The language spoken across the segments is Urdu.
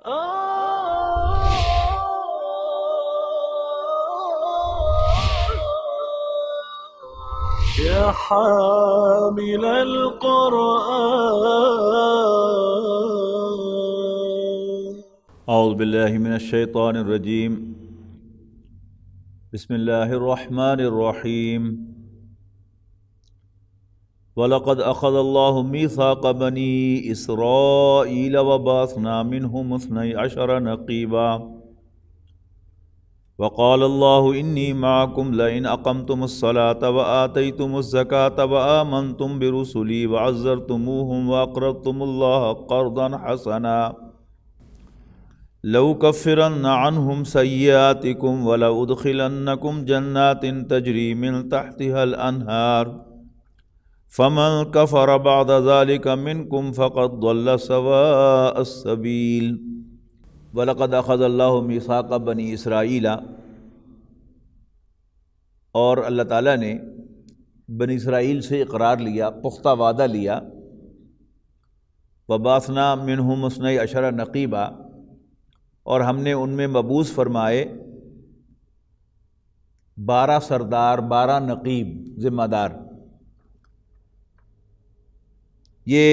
يا حامل القرآن. اعوذ باللہ من الشیطان الرجیم. بسم اللہ الرحمن الرحیم. وَلَقَدْ أَخَذَ اللَّهُ مِيثَاقَ بَنِي إِسْرَائِيلَ وَبَعَثْنَا مِنْهُمُ اثْنَيْ عَشَرَ نَقِيبًا وَقَالَ اللَّهُ إِنِّي مَعَكُمْ لَئِنْ أَقَمْتُمُ الصَّلَاةَ وَآتَيْتُمُ الزَّكَاةَ وَآمَنْتُمْ بِرُسُلِي وَعَزَّرْتُمُوهُمْ وَأَقْرَضْتُمُ اللَّهَ قَرْضًا حَسَنًا لَأُكَفِّرَنَّ عَنْهُمْ سَيِّئَاتِكُمْ وَلَأُدْخِلَنَّكُمْ جَنَّاتٍ تَجْرِي مِنْ تَحْتِهَا الْأَنْهَارُ فَمَنْ كَفَرَ بَعْدَ ذَلِكَ مِنْكُمْ فَقَدْ ضَلَّ سَوَاءَ السَّبِيلِ. وَلَقَدْ أَخَذَ اللَّهُ مِيثَاقَ بَنِي إِسْرَائِيلَ، اور اللہ تعالیٰ نے بنی اسرائیل سے اقرار لیا، پختہ وعدہ لیا. وَبَعَثْنَا مِنْهُمُ اثْنَيْ عَشَرَ نَقِيبًا، اور ہم نے ان میں مبعوث فرمائے 12 سردار، 12 نقیب، ذمہ دار. یہ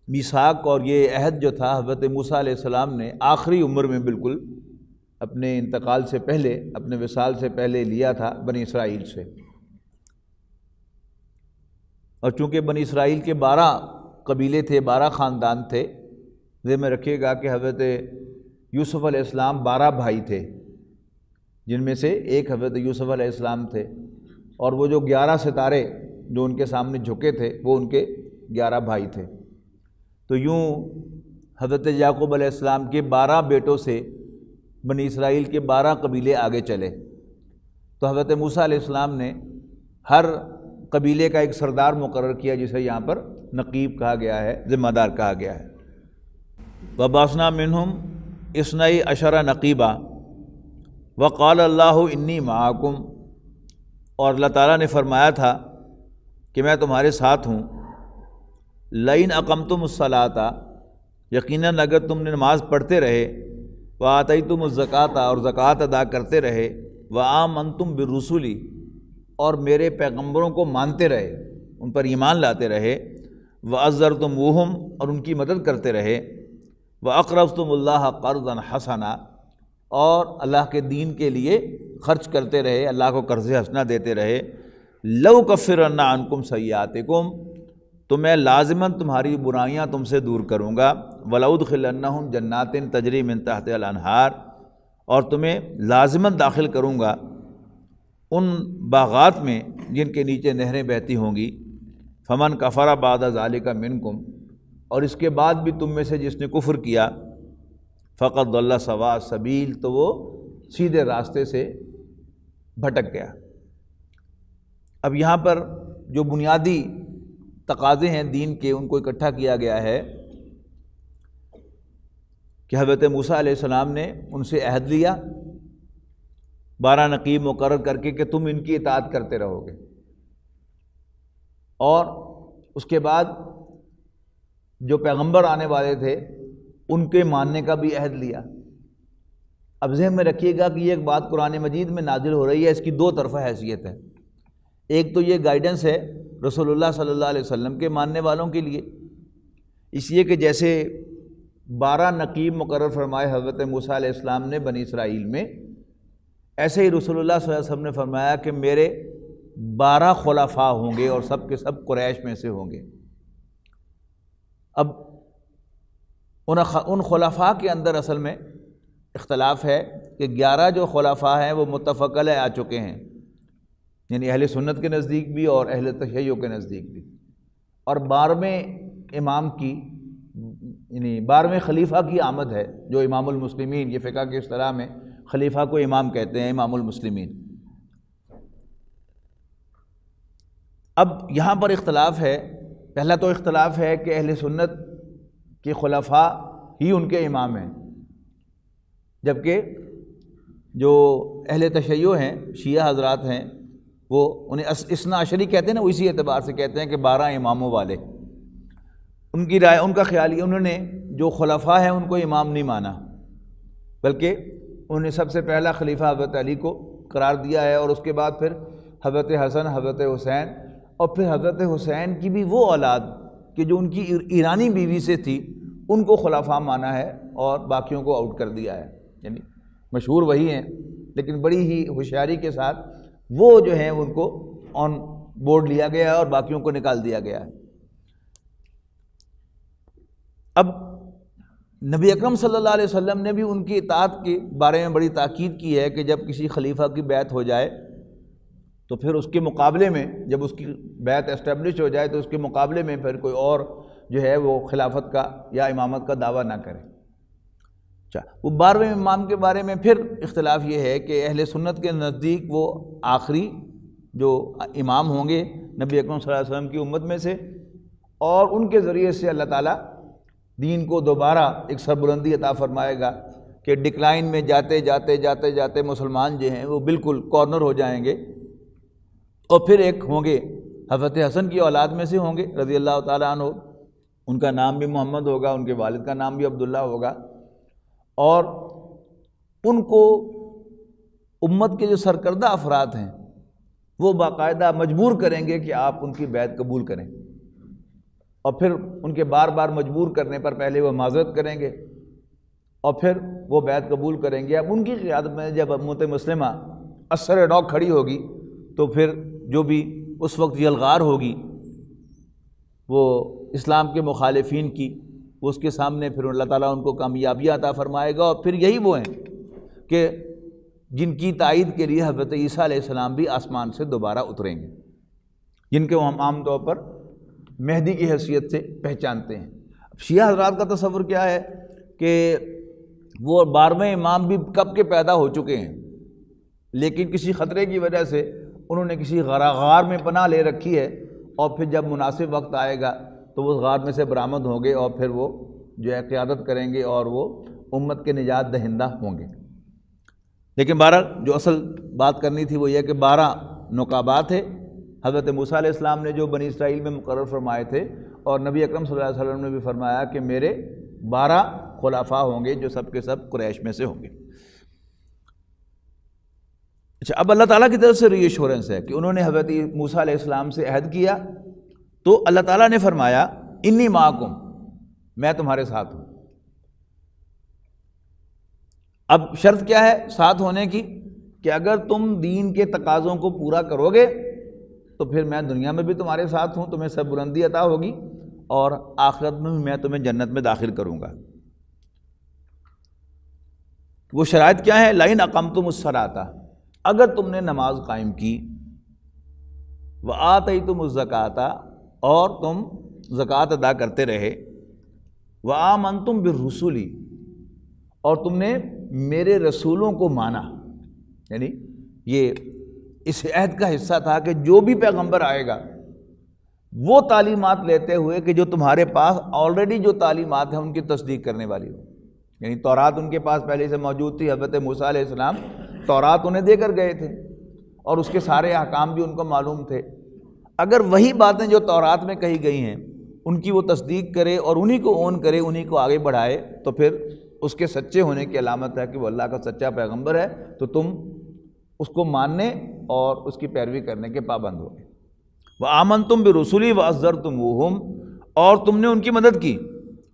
میثاق اور یہ عہد جو تھا حضرت موسیٰ علیہ السلام نے آخری عمر میں بالکل اپنے انتقال سے پہلے، اپنے وصال سے پہلے لیا تھا بنی اسرائیل سے. اور چونکہ بنی اسرائیل کے 12 قبیلے تھے، 12 خاندان تھے. ذہن میں رکھیے گا کہ حضرت یوسف علیہ السلام 12 بھائی تھے، جن میں سے ایک حضرت یوسف علیہ السلام تھے، اور وہ جو 11 ستارے جو ان کے سامنے جھکے تھے وہ ان کے 11 بھائی تھے. تو یوں حضرت یعقوب علیہ السلام کے 12 بیٹوں سے بنی اسرائیل کے 12 قبیلے آگے چلے. تو حضرت موسیٰ علیہ السلام نے ہر قبیلے کا ایک سردار مقرر کیا، جسے یہاں پر نقیب کہا گیا ہے، ذمہ دار کہا گیا ہے. وَبَعَثْنَا مِنْهُمْ اثْنَيْ عَشَرَ نَقِيبًا وَقَالَ اللَّهُ إِنِّي مَعَكُمْ، اور اللہ تعالیٰ نے فرمایا تھا کہ میں تمہارے ساتھ ہوں. لَئِنْ أَقَمْتُمُ الصَّلَاةَ، یقیناً اگر تم نے نماز پڑھتے رہے، وَآتَيْتُمُ الزَّكَاةَ، اور زکوٰۃ ادا کرتے رہے، وَآمَنْتُمْ بِالرُّسُلِ، اور میرے پیغمبروں کو مانتے رہے، ان پر ایمان لاتے رہے، وَعَزَّرْتُمُوهُمْ، اور ان کی مدد کرتے رہے، وَأَقْرَضْتُمُ اللَّهَ قَرْضًا حَسَنًا، اور اللہ کے دین کے لیے خرچ کرتے رہے، اللہ کو قرض حسنہ دیتے رہے. لَأُكَفِّرَنَّ عَنْكُمْ سَيِّئَاتِكُمْ، تو میں لازماً تمہاری برائیاں تم سے دور کروں گا. وَلَأُدْخِلَنَّهُمْ جَنَّاتٍ تَجْرِي مِنْ تَحْتِهَا الْأَنْهَارُ، اور تمہیں لازماً داخل کروں گا ان باغات میں جن کے نیچے نہریں بہتی ہوں گی. فَمَنْ كَفَرَ بَعْدَ ذَلِكَ مِنْكُمْ، اور اس کے بعد بھی تم میں سے جس نے کفر کیا، فَقَدْ ضَلَّ سَوَاءَ السَّبِيلِ، تو وہ سیدھے راستے سے بھٹک گیا. اب یہاں پر جو بنیادی تقاضے ہیں دین کے، ان کو اکٹھا کیا گیا ہے کہ حضرت موسیٰ علیہ السلام نے ان سے عہد لیا 12 نقیب مقرر کر کے کہ تم ان کی اطاعت کرتے رہو گے، اور اس کے بعد جو پیغمبر آنے والے تھے ان کے ماننے کا بھی عہد لیا. اب ذہن میں رکھیے گا کہ یہ ایک بات قرآن مجید میں نازل ہو رہی ہے، اس کی 2 طرفہ حیثیت ہے. ایک تو یہ گائیڈنس ہے رسول اللہ صلی اللہ علیہ وسلم کے ماننے والوں کے لیے، اس لیے کہ جیسے 12 نقیب مقرر فرمائے حضرت موسیٰ علیہ السلام نے بنی اسرائیل میں، ایسے ہی رسول اللہ صلی اللہ علیہ وسلم نے فرمایا کہ میرے 12 خلفاء ہوں گے، اور سب کے سب قریش میں سے ہوں گے. اب ان خلفاء کے اندر اصل میں اختلاف ہے کہ 11 جو خلفاء ہیں وہ متفق علیہ آ چکے ہیں، یعنی اہل سنت کے نزدیک بھی اور اہل تشیع کے نزدیک بھی. اور 12ویں امام کی، یعنی 12ویں خلیفہ کی آمد ہے، جو امام المسلمین، یہ فقہ کے اصطلاح میں خلیفہ کو امام کہتے ہیں، امام المسلمین. اب یہاں پر اختلاف ہے. پہلا تو اختلاف ہے کہ اہل سنت کے خلفاء ہی ان کے امام ہیں، جبکہ جو اہل تشیع ہیں، شیعہ حضرات ہیں، وہ انہیں اثنا عشری کہتے ہیں نا، وہ اسی اعتبار سے کہتے ہیں کہ 12 اماموں والے. ان کی رائے، ان کا خیال یہ، انہوں نے جو خلفاء ہیں ان کو امام نہیں مانا، بلکہ انہیں سب سے پہلا خلیفہ حضرت علی کو قرار دیا ہے، اور اس کے بعد پھر حضرت حسن، حضرت حسین، اور پھر حضرت حسین کی بھی وہ اولاد کہ جو ان کی ایرانی بیوی سے تھی ان کو خلفاء مانا ہے اور باقیوں کو آؤٹ کر دیا ہے۔ یعنی مشہور وہی ہیں، لیکن بڑی ہی ہوشیاری کے ساتھ وہ جو ہیں ان کو آن بورڈ لیا گیا ہے اور باقیوں کو نکال دیا گیا ہے۔ اب نبی اکرم صلی اللہ علیہ وسلم نے بھی ان کی اطاعت کے بارے میں بڑی تاکید کی ہے کہ جب کسی خلیفہ کی بیعت ہو جائے تو پھر اس کے مقابلے میں، جب اس کی بیعت اسٹیبلش ہو جائے تو اس کے مقابلے میں پھر کوئی اور جو ہے وہ خلافت کا یا امامت کا دعویٰ نہ کرے۔ اچھا، وہ 12ویں امام کے بارے میں پھر اختلاف یہ ہے کہ اہل سنت کے نزدیک وہ آخری جو امام ہوں گے نبی اکرم صلی اللہ علیہ وسلم کی امت میں سے، اور ان کے ذریعے سے اللہ تعالیٰ دین کو دوبارہ ایک سربلندی عطا فرمائے گا کہ ڈکلائن میں جاتے جاتے جاتے جاتے مسلمان جو ہیں وہ بالکل کارنر ہو جائیں گے، اور پھر ایک ہوں گے حضرت حسن کی اولاد میں سے ہوں گے رضی اللہ تعالیٰ عنہ، ان کا نام بھی محمد ہوگا، ان کے والد کا نام بھی عبداللہ ہوگا، اور ان کو امت کے جو سرکردہ افراد ہیں وہ باقاعدہ مجبور کریں گے کہ آپ ان کی بیعت قبول کریں، اور پھر ان کے بار بار مجبور کرنے پر پہلے وہ معذرت کریں گے اور پھر وہ بیعت قبول کریں گے۔ اب ان کی قیادت میں جب امت مسلمہ اثر ڈاک کھڑی ہوگی تو پھر جو بھی اس وقت یلغار ہوگی وہ اسلام کے مخالفین کی، وہ اس کے سامنے پھر اللہ تعالیٰ ان کو کامیابیاں عطا فرمائے گا، اور پھر یہی وہ ہیں کہ جن کی تائید کے لیے حضرت عیسیٰ علیہ السلام بھی آسمان سے دوبارہ اتریں گے، جن کے ہم عام طور پر مہدی کی حیثیت سے پہچانتے ہیں۔ اب شیعہ حضرات کا تصور کیا ہے کہ وہ 12ویں امام بھی کب کے پیدا ہو چکے ہیں، لیکن کسی خطرے کی وجہ سے انہوں نے کسی غار میں پناہ لے رکھی ہے، اور پھر جب مناسب وقت آئے گا تو وہ غار میں سے برآمد ہوں گے اور پھر وہ جو ہے قیادت کریں گے اور وہ امت کے نجات دہندہ ہوں گے۔ لیکن بہرحال جو اصل بات کرنی تھی وہ یہ کہ 12 نقابات ہے حضرت موسیٰ علیہ السلام نے جو بنی اسرائیل میں مقرر فرمائے تھے، اور نبی اکرم صلی اللہ علیہ وسلم نے بھی فرمایا کہ میرے 12 خلفاء ہوں گے جو سب کے سب قریش میں سے ہوں گے۔ اچھا، اب اللہ تعالیٰ کی طرف سے ری ایشورنس ہے کہ انہوں نے حضرت موسیٰ علیہ السلام سے عہد کیا تو اللہ تعالیٰ نے فرمایا انی معکم، میں تمہارے ساتھ ہوں۔ اب شرط کیا ہے ساتھ ہونے کی کہ اگر تم دین کے تقاضوں کو پورا کرو گے تو پھر میں دنیا میں بھی تمہارے ساتھ ہوں، تمہیں سب بلندی عطا ہوگی، اور آخرت میں بھی میں تمہیں جنت میں داخل کروں گا۔ وہ شرائط کیا ہے؟ لئن اقمتم الصلاۃ، اگر تم نے نماز قائم کی، وآتیتم الزکوٰۃ، اور تم زکوٰۃ ادا کرتے رہے، وآمنتم بالرسل، اور تم نے میرے رسولوں کو مانا، یعنی یہ اس عہد کا حصہ تھا کہ جو بھی پیغمبر آئے گا وہ تعلیمات لیتے ہوئے کہ جو تمہارے پاس آلریڈی جو تعلیمات ہیں ان کی تصدیق کرنے والی ہو، یعنی تورات ان کے پاس پہلے سے موجود تھی، حضرت موسیٰ علیہ السلام تورات انہیں دے کر گئے تھے اور اس کے سارے احکام بھی ان کو معلوم تھے، اگر وہی باتیں جو تورات میں کہی گئی ہیں ان کی وہ تصدیق کرے اور انہی کو اون کرے، انہی کو آگے بڑھائے، تو پھر اس کے سچے ہونے کی علامت ہے کہ وہ اللہ کا سچا پیغمبر ہے، تو تم اس کو ماننے اور اس کی پیروی کرنے کے پابند ہو گئے۔ وآمنتم برسلی وعزرتموہم، اور تم نے ان کی مدد کی،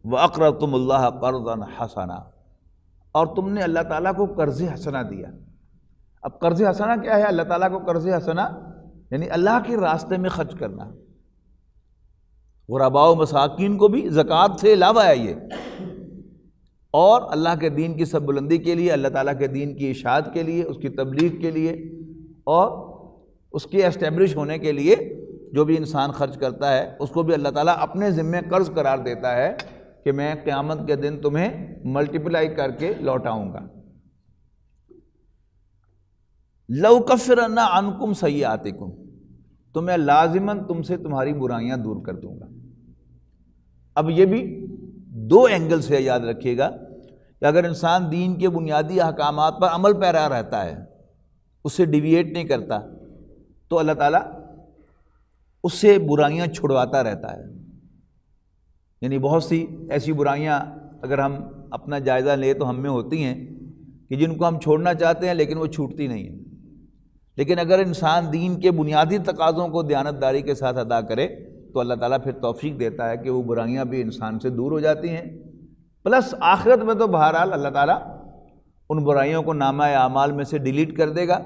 وأقرضتم اللہ قرضا حسنا، اور تم نے اللہ تعالیٰ کو قرض حسنہ دیا۔ اب قرض حسنہ کیا ہے؟ اللہ تعالیٰ کو قرض حسنہ یعنی اللہ کے راستے میں خرچ کرنا، غرباء و مساکین کو بھی زکوٰۃ سے علاوہ ہے یہ، اور اللہ کے دین کی سب بلندی کے لیے، اللہ تعالیٰ کے دین کی اشاعت کے لیے، اس کی تبلیغ کے لیے اور اس کے اسٹیبلش ہونے کے لیے جو بھی انسان خرچ کرتا ہے اس کو بھی اللہ تعالیٰ اپنے ذمے قرض قرار دیتا ہے کہ میں قیامت کے دن تمہیں ملٹیپلائی کر کے لوٹاؤں گا۔ لَأُكَفِّرَنَّ عَنْكُمْ سَيِّئَاتِكُمْ، تو میں لازماً تم سے تمہاری برائیاں دور کر دوں گا۔ اب یہ بھی 2 اینگل سے یاد رکھیے گا کہ اگر انسان دین کے بنیادی احکامات پر عمل پیرا رہتا ہے، اس سے ڈیویٹ نہیں کرتا، تو اللہ تعالیٰ اس سے برائیاں چھڑواتا رہتا ہے۔ یعنی بہت سی ایسی برائیاں اگر ہم اپنا جائزہ لیں تو ہم میں ہوتی ہیں کہ جن کو ہم چھوڑنا چاہتے ہیں لیکن وہ چھوٹتی نہیں ہیں. لیکن اگر انسان دین کے بنیادی تقاضوں کو دیانتداری کے ساتھ ادا کرے تو اللہ تعالیٰ پھر توفیق دیتا ہے کہ وہ برائیاں بھی انسان سے دور ہو جاتی ہیں. پلس آخرت میں تو بہرحال اللہ تعالیٰ ان برائیوں کو نامہ اعمال میں سے ڈیلیٹ کر دے گا.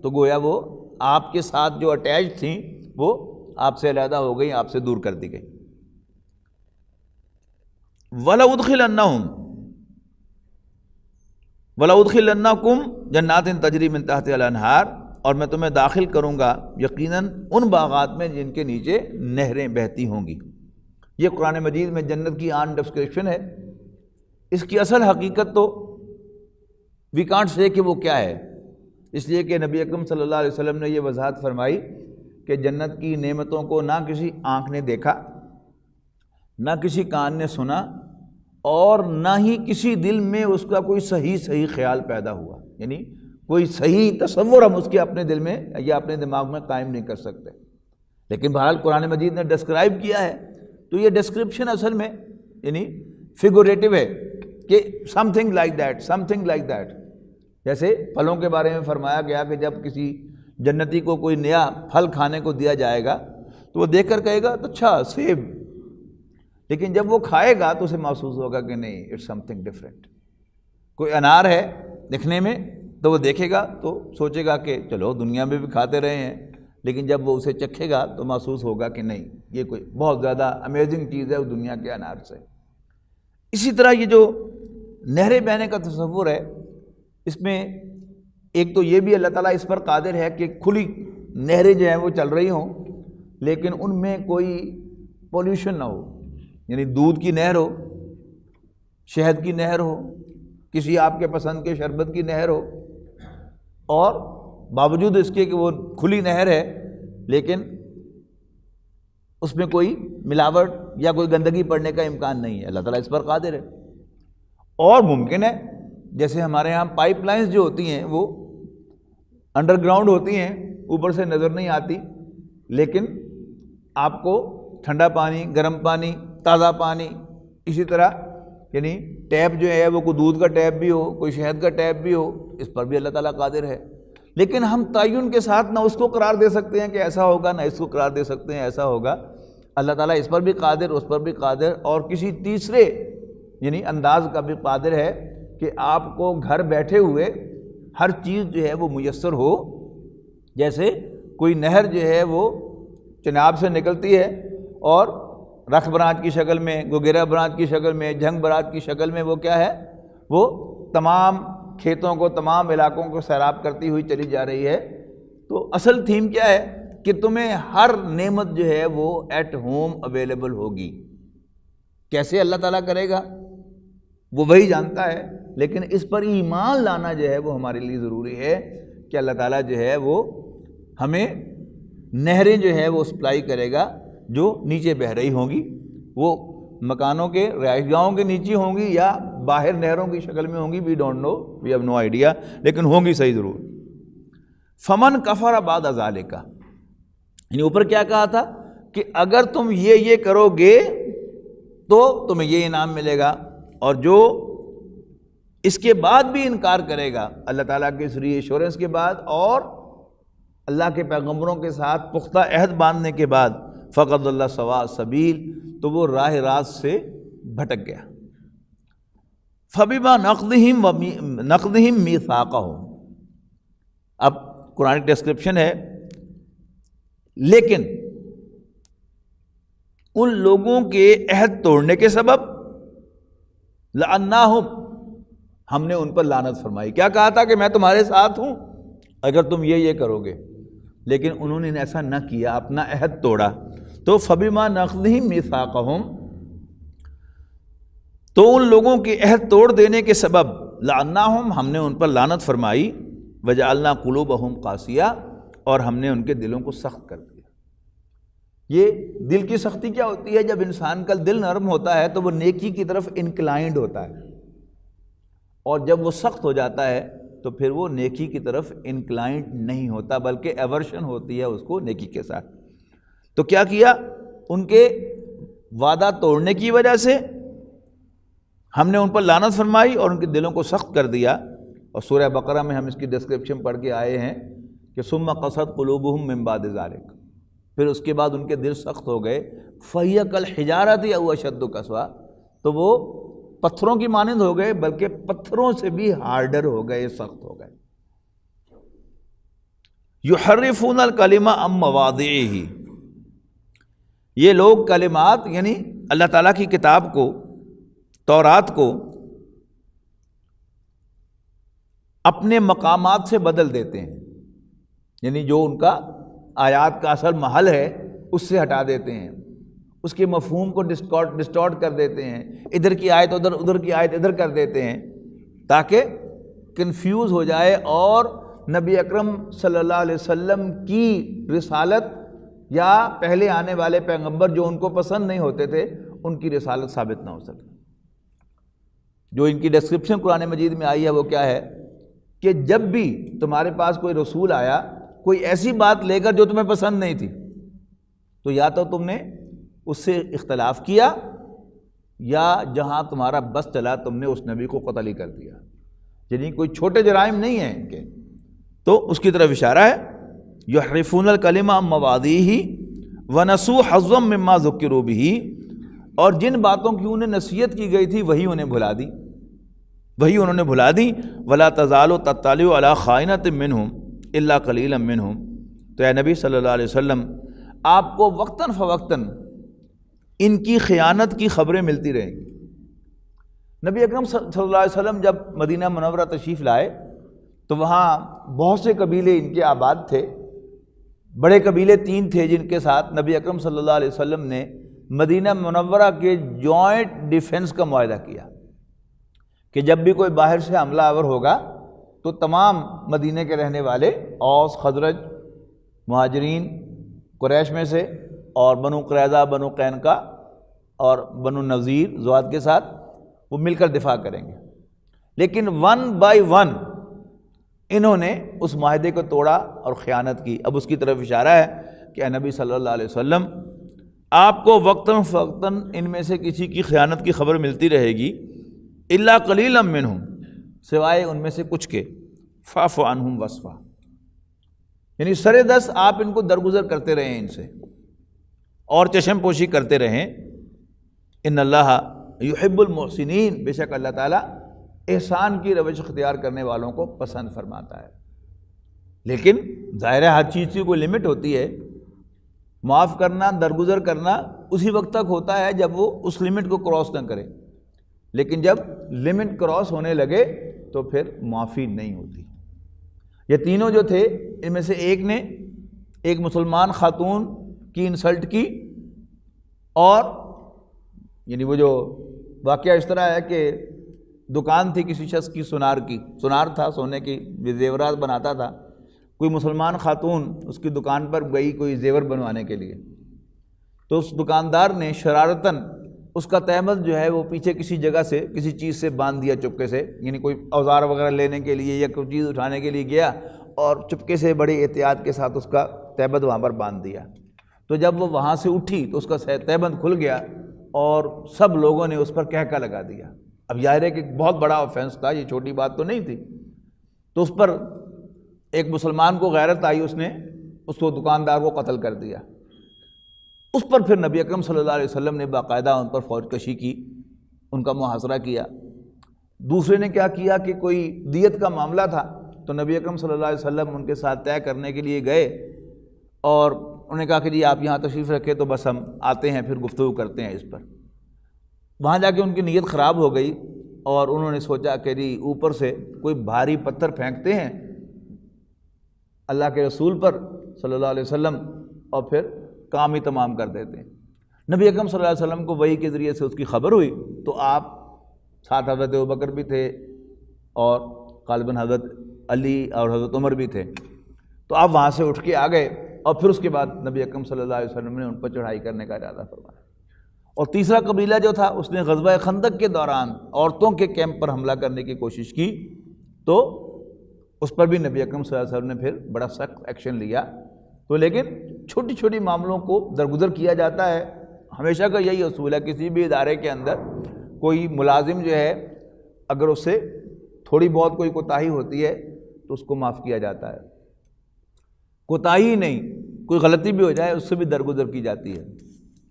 تو گویا وہ آپ کے ساتھ جو اٹیچ تھیں وہ آپ سے علیحدہ ہو گئی، آپ سے دور کر دی گئی. وَلَأُدْخِلَنَّكُمْ جَنَّاتٍ تَجْرِي مِن تَحْتِهَا الْأَنْهَارُ، اور میں تمہیں داخل کروں گا یقیناً ان باغات میں جن کے نیچے نہریں بہتی ہوں گی. یہ قرآن مجید میں جنت کی آن ڈسکرپشن ہے. اس کی اصل حقیقت تو وی کانٹ سے کہ وہ کیا ہے، اس لیے کہ نبی اکرم صلی اللہ علیہ وسلم نے یہ وضاحت فرمائی کہ جنت کی نعمتوں کو نہ کسی آنکھ نے دیکھا، نہ کسی کان نے سنا، اور نہ ہی کسی دل میں اس کا کوئی صحیح خیال پیدا ہوا. یعنی کوئی صحیح تصور ہم اس کے اپنے دل میں یا اپنے دماغ میں قائم نہیں کر سکتے. لیکن بہرحال قرآن مجید نے ڈسکرائب کیا ہے تو یہ ڈسکرپشن اصل میں یعنی فیگوریٹو ہے کہ سم تھنگ لائک دیٹ. جیسے پھلوں کے بارے میں فرمایا گیا کہ جب کسی جنتی کو کوئی نیا پھل کھانے کو دیا جائے گا تو وہ دیکھ کر کہے گا تو اچھا سیب، لیکن جب وہ کھائے گا تو اسے محسوس ہوگا کہ نہیں، اٹس سم تھنگ ڈفرینٹ. کوئی انار ہے دکھنے میں تو وہ دیکھے گا تو سوچے گا کہ چلو دنیا میں بھی کھاتے رہے ہیں، لیکن جب وہ اسے چکھے گا تو محسوس ہوگا کہ نہیں، یہ کوئی بہت زیادہ امیزنگ چیز ہے وہ دنیا کے انار سے. اسی طرح یہ جو نہریں بہنے کا تصور ہے، اس میں ایک تو یہ بھی اللہ تعالیٰ اس پر قادر ہے کہ کھلی نہریں جو ہیں وہ چل رہی ہوں لیکن ان میں کوئی پولیوشن نہ ہو. یعنی دودھ کی نہر ہو، شہد کی نہر ہو، کسی آپ کے پسند کے شربت کی نہر ہو، اور باوجود اس کے کہ وہ کھلی نہر ہے لیکن اس میں کوئی ملاوٹ یا کوئی گندگی پڑنے کا امکان نہیں ہے. اللہ تعالیٰ اس پر قادر ہے. اور ممکن ہے جیسے ہمارے ہاں پائپ لائنز جو ہوتی ہیں وہ انڈر گراؤنڈ ہوتی ہیں، اوپر سے نظر نہیں آتی، لیکن آپ کو ٹھنڈا پانی، گرم پانی، تازہ پانی، اسی طرح یعنی ٹیپ جو ہے وہ کوئی دودھ کا ٹیپ بھی ہو، کوئی شہد کا ٹیپ بھی ہو، اس پر بھی اللہ تعالیٰ قادر ہے. لیکن ہم تعین کے ساتھ نہ اس کو قرار دے سکتے ہیں کہ ایسا ہوگا، نہ اس کو قرار دے سکتے ہیں ایسا ہوگا. اللہ تعالیٰ اس پر بھی قادر، اس پر بھی قادر، اور کسی تیسرے یعنی انداز کا بھی قادر ہے کہ آپ کو گھر بیٹھے ہوئے ہر چیز جو ہے وہ میسر ہو. جیسے کوئی نہر جو ہے وہ چناب سے نکلتی ہے اور رکھ برانچ کی شکل میں، گوگیرا برانچ کی شکل میں، جھنگ برانچ کی شکل میں وہ کیا ہے، وہ تمام کھیتوں کو، تمام علاقوں کو سیراب کرتی ہوئی چلی جا رہی ہے. تو اصل تھیم کیا ہے کہ تمہیں ہر نعمت جو ہے وہ ایٹ ہوم اویلیبل ہوگی. کیسے اللہ تعالیٰ کرے گا وہ وہی جانتا ہے، لیکن اس پر ایمان لانا جو ہے وہ ہمارے لیے ضروری ہے کہ اللہ تعالیٰ جو ہے وہ ہمیں نہریں جو ہے وہ سپلائی کرے گا جو نیچے بہہ رہی ہوں گی. وہ مکانوں کے، رہائش گاہوں کے نیچے ہوں گی یا باہر نہروں کی شکل میں ہوں گی، we don't know, we have no idea, لیکن ہوں گی صحیح ضرور. فمن کفر بعد ذالک، یعنی اوپر کیا کہا تھا کہ اگر تم یہ کرو گے تو تمہیں یہ انعام ملے گا، اور جو اس کے بعد بھی انکار کرے گا اللہ تعالیٰ کے اس ری ایشورنس کے بعد اور اللہ کے پیغمبروں کے ساتھ پختہ عہد باندھنے کے بعد، فقد اللہ سواء السبیل، تو وہ راہ راست سے بھٹک گیا. فبما نقضهم میثاقهم، اب قرآن ڈسکرپشن ہے، لیکن ان لوگوں کے عہد توڑنے کے سبب لعناہم، ہم نے ان پر لعنت فرمائی. کیا کہا تھا کہ میں تمہارے ساتھ ہوں اگر تم یہ کرو گے، لیکن انہوں نے ایسا نہ کیا، اپنا عہد توڑا. تو فبما نقضهم میثاقهم، تو ان لوگوں کے عہد توڑ دینے کے سبب لعناہم، ہم نے ان پر لعنت فرمائی. وجعلنا قلوبہم قاسیہ، اور ہم نے ان کے دلوں کو سخت کر دیا. یہ دل کی سختی کیا ہوتی ہے؟ جب انسان کا دل نرم ہوتا ہے تو وہ نیکی کی طرف انکلائنڈ ہوتا ہے، اور جب وہ سخت ہو جاتا ہے تو پھر وہ نیکی کی طرف انکلائنڈ نہیں ہوتا، بلکہ ایورشن ہوتی ہے اس کو نیکی کے ساتھ. تو کیا کیا؟ ان کے وعدہ توڑنے کی وجہ سے ہم نے ان پر لعنت فرمائی اور ان کے دلوں کو سخت کر دیا۔ اور سورہ بقرہ میں ہم اس کی ڈسکرپشن پڑھ کے آئے ہیں کہ ثم قست قلوبہم من بعد ذلک، پھر اس کے بعد ان کے دل سخت ہو گئے۔ فہی کالحجارۃ او اشد قسوہ، تو وہ پتھروں کی مانند ہو گئے، بلکہ پتھروں سے بھی ہارڈر ہو گئے، سخت ہو گئے۔ یحرفون الکلم عن مواضعہ، یہ لوگ کلمات یعنی اللہ تعالیٰ کی کتاب کو، تورات کو اپنے مقامات سے بدل دیتے ہیں، یعنی جو ان کا آیات کا اصل محل ہے اس سے ہٹا دیتے ہیں، اس کے مفہوم کو ڈسٹارٹ کر دیتے ہیں، ادھر کی آیت ادھر، ادھر کی آیت ادھر کر دیتے ہیں، تاکہ کنفیوز ہو جائے اور نبی اکرم صلی اللہ علیہ وسلم کی رسالت یا پہلے آنے والے پیغمبر جو ان کو پسند نہیں ہوتے تھے ان کی رسالت ثابت نہ ہو سکے۔ جو ان کی ڈسکرپشن قرآن مجید میں آئی ہے وہ کیا ہے کہ جب بھی تمہارے پاس کوئی رسول آیا کوئی ایسی بات لے کر جو تمہیں پسند نہیں تھی، تو یا تو تم نے اس سے اختلاف کیا یا جہاں تمہارا بس چلا تم نے اس نبی کو قتل ہی کر دیا، یعنی کوئی چھوٹے جرائم نہیں ہیں ان کے۔ تو اس کی طرف اشارہ ہے یحرفون الکلم عن مواضعہ ونسوا حظا مما ذکروا بہ، اور جن باتوں کی انہیں نصیحت کی گئی تھی وہی انہیں بھلا دی، وہی انہوں نے بھلا دی۔ ولا تزال تطلع علی خائنۃ منہم الا قلیلا منہم، تو اے نبی صلی اللہ علیہ وسلم آپ کو وقتاً فوقتاً ان کی خیانت کی خبریں ملتی رہیں گی۔ نبی اکرم صلی اللہ علیہ وسلم جب مدینہ منورہ تشریف لائے تو وہاں بہت سے قبیلے ان کے آباد تھے، بڑے قبیلے 3 تھے جن کے ساتھ نبی اکرم صلی اللہ علیہ وسلم نے مدینہ منورہ کے جوائنٹ ڈیفنس کا معاہدہ کیا کہ جب بھی کوئی باہر سے حملہ آور ہوگا تو تمام مدینہ کے رہنے والے اوس، خزرج، مہاجرین قریش میں سے اور بنو قریظہ، بنو قینقاع اور بنو نذیر ذوات کے ساتھ وہ مل کر دفاع کریں گے، لیکن 1 بائی 1 انہوں نے اس معاہدے کو توڑا اور خیانت کی۔ اب اس کی طرف اشارہ ہے کہ اے نبی صلی اللہ علیہ وسلم آپ کو وقتاً فوقتاً ان میں سے کسی کی خیانت کی خبر ملتی رہے گی، الا قلیلا منہم، سوائے ان میں سے کچھ کے، فاعف عنہم واصفح، یعنی سرے دست آپ ان کو درگزر کرتے رہیں ان سے اور چشم پوشی کرتے رہیں۔ ان اللہ یحب المحسنین، بے شک اللہ تعالیٰ احسان کی روش اختیار کرنے والوں کو پسند فرماتا ہے، لیکن ظاہر ہے ہر چیز کی کوئی لمٹ ہوتی ہے، معاف کرنا، درگزر کرنا اسی وقت تک ہوتا ہے جب وہ اس لمٹ کو کراس نہ کرے، لیکن جب لمٹ کراس ہونے لگے تو پھر معافی نہیں ہوتی۔ یہ تینوں جو تھے ان میں سے ایک نے ایک مسلمان خاتون کی انسلٹ کی، اور یعنی وہ جو واقعہ اس طرح ہے کہ دکان تھی کسی شخص کی سونار کی، سونار تھا، سونے کی زیورات بناتا تھا، کوئی مسلمان خاتون اس کی دکان پر گئی کوئی زیور بنوانے کے لیے، تو اس دکاندار نے شرارتاً اس کا تہمت جو ہے وہ پیچھے کسی جگہ سے کسی چیز سے باندھ دیا چپکے سے، یعنی کوئی اوزار وغیرہ لینے کے لیے یا کوئی چیز اٹھانے کے لیے گیا اور چپکے سے بڑی احتیاط کے ساتھ اس کا تہبند وہاں پر باندھ دیا۔ تو جب وہ وہاں سے اٹھی تو اس کا تہبند کھل گیا اور سب لوگوں نے اس پر کہکا لگا دیا۔ اب ظاہر ہے کہ بہت بڑا آفینس تھا، یہ چھوٹی بات تو نہیں تھی، تو اس پر ایک مسلمان کو غیرت آئی، اس نے اس کو دکاندار کو قتل کر دیا۔ اس پر پھر نبی اکرم صلی اللہ علیہ وسلم نے باقاعدہ ان پر فوج کشی کی، ان کا محاصرہ کیا۔ دوسرے نے کیا کیا کہ کوئی دیت کا معاملہ تھا تو نبی اکرم صلی اللہ علیہ وسلم ان کے ساتھ طے کرنے کے لیے گئے اور انہوں نے کہا کہ جی آپ یہاں تشریف رکھے تو بس ہم آتے ہیں پھر گفتگو کرتے ہیں اس پر۔ وہاں جا کے ان کی نیت خراب ہو گئی اور انہوں نے سوچا کہ جی اوپر سے کوئی بھاری پتھر پھینکتے ہیں اللہ کے رسول پر صلی اللہ علیہ وسلم اور پھر کام ہی تمام کر دیتے ہیں۔ نبی اکرم صلی اللہ علیہ وسلم کو وحی کے ذریعے سے اس کی خبر ہوئی تو آپ ساتھ حضرت ابوبکر بھی تھے اور غالباً حضرت علی اور حضرت عمر بھی تھے، تو آپ وہاں سے اٹھ کے آ گئے اور پھر اس کے بعد نبی اکرم صلی اللہ علیہ وسلم نے ان پر چڑھائی کرنے کا ارادہ فرمایا۔ اور تیسرا قبیلہ جو تھا اس نے غزوہ خندق کے دوران عورتوں کے کیمپ پر حملہ کرنے کی کوشش کی، تو اس پر بھی نبی اکرم صلی اللہ علیہ وسلم نے پھر بڑا سخت ایکشن لیا۔ تو لیکن چھوٹی چھوٹی معاملوں کو درگزر کیا جاتا ہے، ہمیشہ کا یہی اصول ہے کسی بھی ادارے کے اندر کوئی ملازم جو ہے اگر اس سے تھوڑی بہت کوئی کوتاہی ہوتی ہے تو اس کو معاف کیا جاتا ہے، کوتاہی نہیں، کوئی غلطی بھی ہو جائے اس سے بھی درگزر کی جاتی ہے،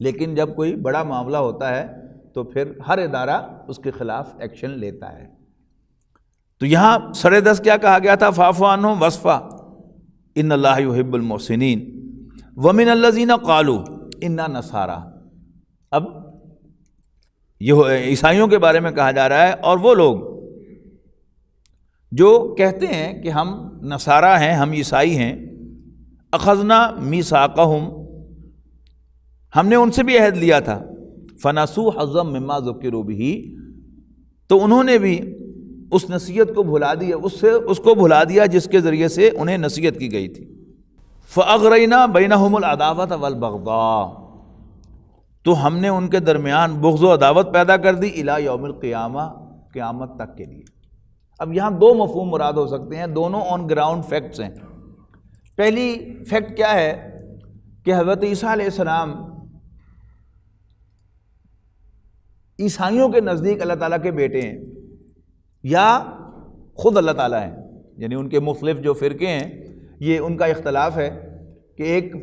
لیکن جب کوئی بڑا معاملہ ہوتا ہے تو پھر ہر ادارہ اس کے خلاف ایکشن لیتا ہے۔ تو یہاں سر دست کیا کہا گیا تھا؟ فاعف عنہم واصفح ان اللہ یحب المحسنین ومن الذین قالوا انا نصارى۔ اب یہ عیسائیوں کے بارے میں کہا جا رہا ہے، اور وہ لوگ جو کہتے ہیں کہ ہم نصارہ ہیں، ہم عیسائی ہیں، اخذنا میثاقہم، ہم نے ان سے بھی عہد لیا تھا، فنسوا حظا مما ذکروا بہ، تو انہوں نے بھی اس نصیحت کو بھلا دیا، اس کو بھلا دیا جس کے ذریعے سے انہیں نصیحت کی گئی تھی۔ فاغرینا بینہم العداوۃ والبغضاء، تو ہم نے ان کے درمیان بغض و عداوت پیدا کر دی الی یوم القیامہ، قیامت تک کے لیے۔ اب یہاں دو مفہوم مراد ہو سکتے ہیں، دونوں آن گراؤنڈ فیکٹس ہیں۔ پہلی فیکٹ کیا ہے کہ حضرت عیسیٰ علیہ السلام عیسائیوں کے نزدیک اللہ تعالیٰ کے بیٹے ہیں یا خود اللہ تعالیٰ ہیں، یعنی ان کے مختلف جو فرقے ہیں یہ ان کا اختلاف ہے کہ ایک